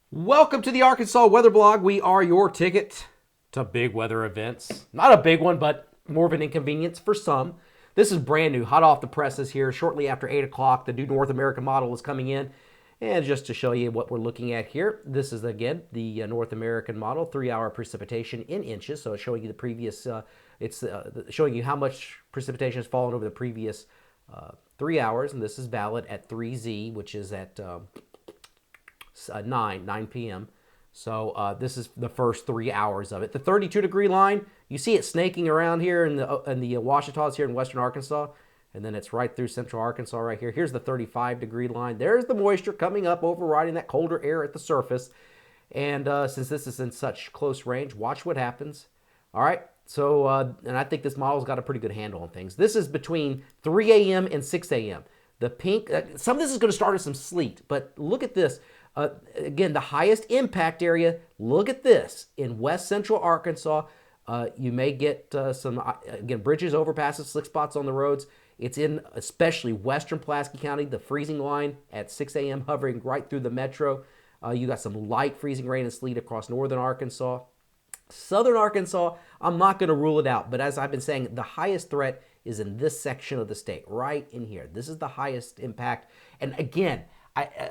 Welcome to the Arkansas Weather Blog. We are your ticket to big weather events. Not a big one, but more of an inconvenience for some. This is brand new, hot off the presses here. Shortly after 8 o'clock, the new North American model is coming in. And just to show you what we're looking at here, this is, again, the North American model, 3-hour precipitation in inches. So it's showing you the previous, showing you how much precipitation has fallen over the previous 3 hours. And this is valid at 3Z, which is at 9 p.m. So this is the first 3 hours of it. The 32-degree line, you see it snaking around here in the Ouachitas here in western Arkansas, and then it's right through central Arkansas right here. Here's the 35-degree line. There's the moisture coming up, overriding that colder air at the surface. And since this is in such close range, watch what happens. All right. So, and I think this model's got a pretty good handle on things. This is between 3 a.m. and 6 a.m. The pink, some of this is going to start as some sleet, but look at this. Again, the highest impact area, look at this. In west central Arkansas, you may get some, again, bridges, overpasses, slick spots on the roads. It's in especially western Pulaski County, the freezing line at 6 a.m. hovering right through the metro. You got some light freezing rain and sleet across northern Arkansas. Southern Arkansas, I'm not going to rule it out, but as I've been saying, the highest threat is in this section of the state, right in here. This is the highest impact. And again,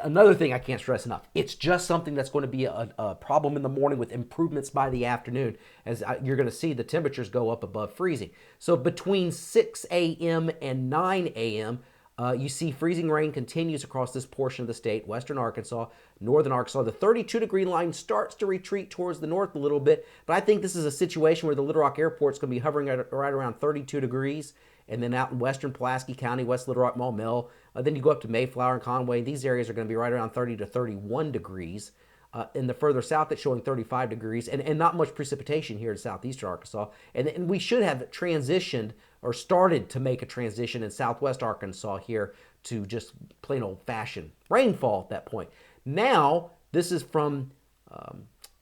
another thing I can't stress enough, it's just something that's going to be a problem in the morning with improvements by the afternoon, as you're going to see the temperatures go up above freezing. So between 6 a.m. and 9 a.m., you see freezing rain continues across this portion of the state, western Arkansas, northern Arkansas. The 32-degree line starts to retreat towards the north a little bit, but I think this is a situation where the Little Rock Airport is going to be hovering right around 32 degrees. And then out in western Pulaski County, West Little Rock, Maumelle, then you go up to Mayflower and Conway. These areas are going to be right around 30 to 31 degrees. In the further south, it's showing 35 degrees, and not much precipitation here in southeastern Arkansas. And we should have transitioned or started to make a transition in southwest Arkansas here to just plain old-fashioned rainfall at that point. Now, this is from,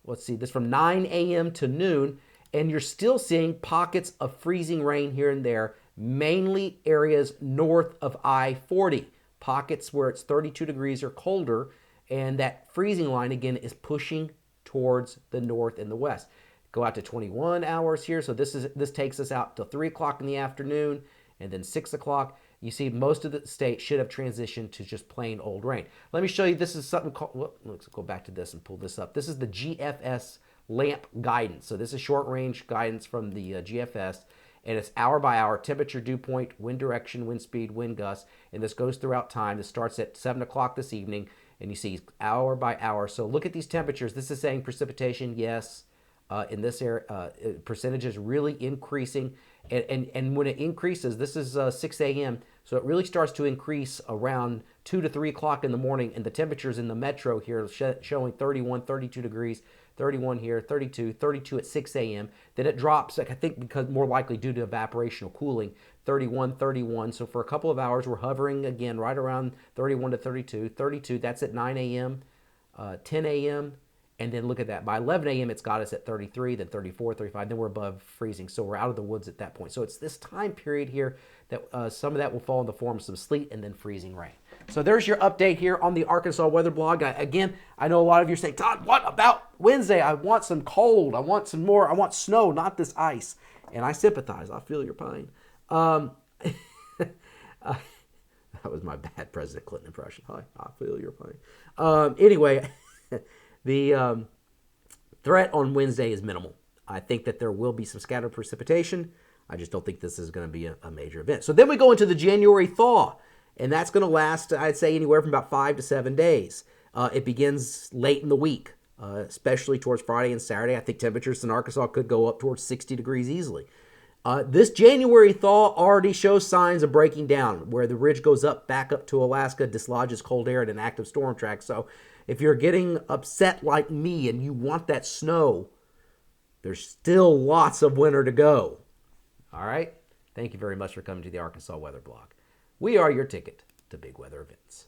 this is from 9 a.m. to noon, and you're still seeing pockets of freezing rain here and there, mainly areas north of I-40, pockets where it's 32 degrees or colder, and that freezing line, again, is pushing towards the north and the west. Go out to 21 hours here, so this takes us out to 3 o'clock in the afternoon, and then 6 o'clock. You see most of the state should have transitioned to just plain old rain. Let me show you, this is something called, let's go back to this and pull this up. This is the GFS LAMP guidance. So this is short-range guidance from the GFS, and it's hour by hour, temperature, dew point, wind direction, wind speed, wind gusts, and this goes throughout time. This starts at 7 o'clock this evening, and you see hour by hour. So look at these temperatures. This is saying precipitation, yes, in this area, percentage is really increasing, and when it increases, this is 6 a.m., so it really starts to increase around 2 to 3 o'clock in the morning, and the temperatures in the metro here showing 31, 32 degrees, 31 here, 32, 32 at 6 a.m. Then it drops, I think because more likely due to evaporational cooling, 31, 31. So for a couple of hours, we're hovering again right around 31 to 32. 32, that's at 9 a.m., 10 a.m., and then look at that. By 11 a.m., it's got us at 33, then 34, 35. Then we're above freezing. So we're out of the woods at that point. So it's this time period here that some of that will fall in the form of some sleet and then freezing rain. So there's your update here on the Arkansas Weather Blog. Again, I know a lot of you are saying, Todd, what about Wednesday? I want some cold. I want some more. I want snow, not this ice. And I sympathize. I feel your pain. That was my bad President Clinton impression. Hi, I feel your pain. Anyway, the threat on Wednesday is minimal. I think that there will be some scattered precipitation. I just don't think this is going to be a major event. So then we go into the January thaw, and that's going to last, I'd say, anywhere from about 5 to 7 days. It begins late in the week, especially towards Friday and Saturday. I think temperatures in Arkansas could go up towards 60 degrees easily. This January thaw already shows signs of breaking down, where the ridge goes up, back up to Alaska, dislodges cold air at an active storm track. So if you're getting upset like me and you want that snow, there's still lots of winter to go. All right? Thank you very much for coming to the Arkansas Weather Blog. We are your ticket to big weather events.